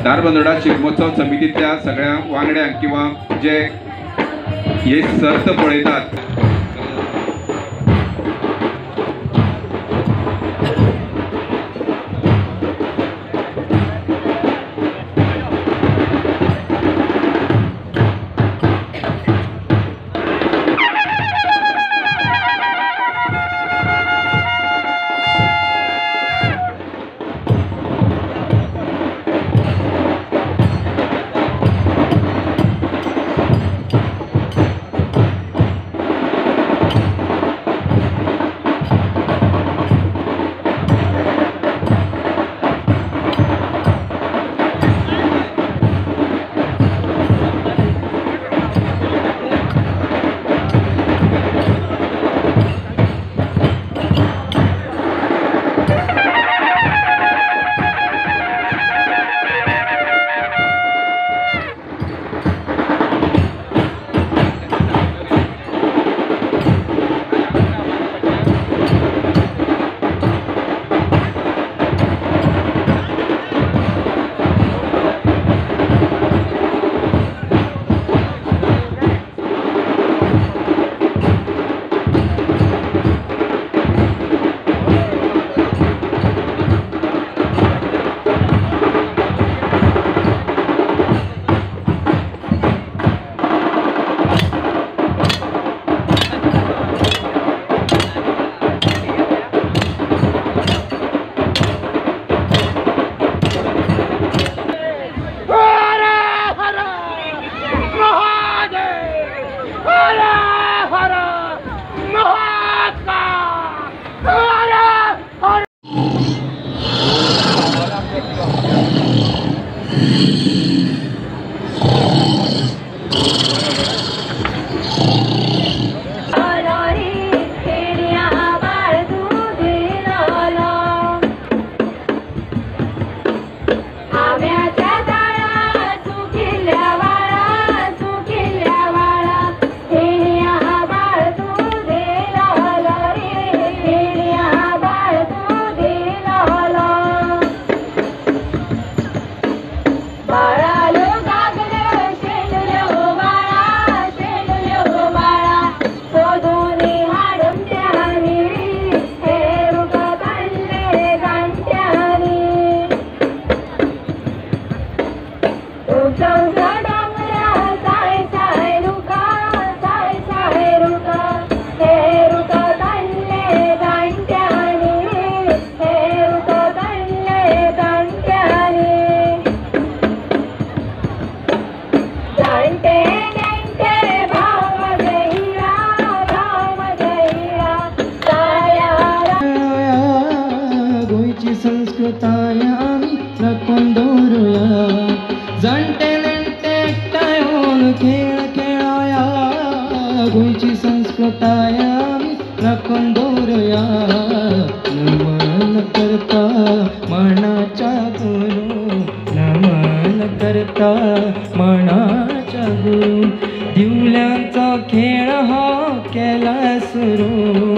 धारबांदोडा शिगमोत्सव समितीतल्या सगळ्या वांगड्यांक किंवा जे हे सर्त पळयतात नमन करता मनाचा गुरु, नमन करता मनाचा गुरु. दिवल्यांचा खेळ हा केला सुरू,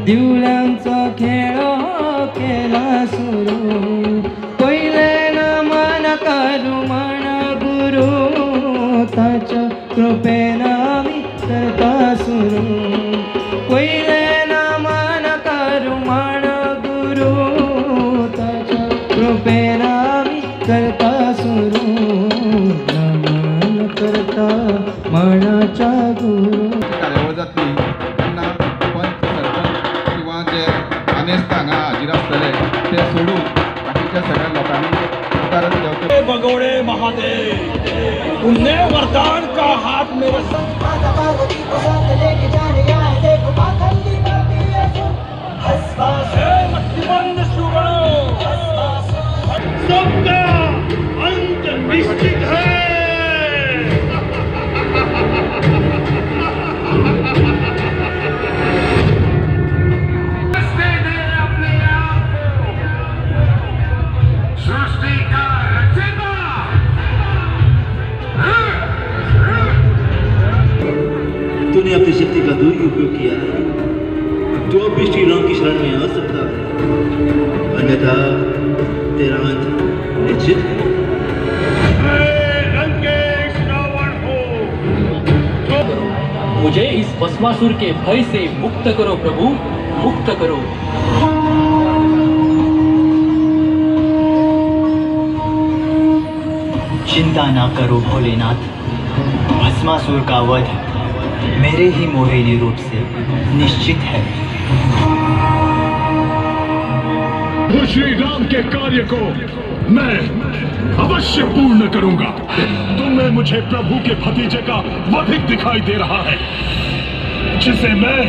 दिवल्यांचा खेळ हा केला सुरू. पहिले नमन करू मन गुरु, ताच्या कृपेनं आम्ही करता सुरू. पहिले नमन करू मन गुरु, ताच्या कृपेनं आम्ही करता सुरू. नमन करता मनाचा गुरु. कार्यावळ जातली तेन्ना पंच सरपंच किंवा जे आनेस्त हांगा हाजीर आसतले ते सोडून बाकीच्या सगळ्या लोकांनी मुखारच देवते. भगोड़े महादेव पुण्य वरदान का हाथ मेरे बंद सबका अंत निश्चित है. तूने अपनी शक्ति का दुरुपयोग किया है, तो अब भी श्री राम की शरण में आ सकता है, अन्यथा तेरा अंत निश्चित है. भस्मासुर के भय से मुक्त करो प्रभु, मुक्त करो। चिंता ना करो भोलेनाथ, भस्मासुर का वध मेरे ही मोहिनी रूप से निश्चित है। श्री राम के कार्य को मैं अवश्य पूर्ण करूंगा। तुम्हें मुझे प्रभु के भतीजे का वधिक दिखाई दे रहा है, जिसे मैं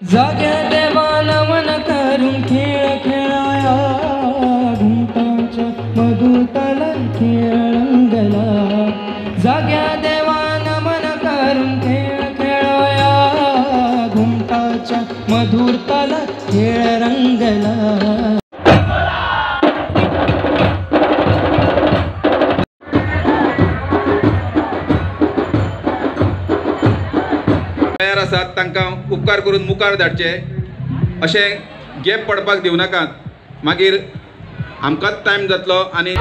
जाग्या देवाला मन करून खेळ खेळाया, घुमटाच्या मधुतला खेळ रंगला। जाग्या देवाला मन करून खेळ खेळाया, घुमटाच्या मधुरताला खेळ रंगला। तयार आसात तांकां उपकार करून मुखार धाडचे, अशें गॅप पडपाक दिवं नाकात। मागीर आमकांच टायम जातलो आनी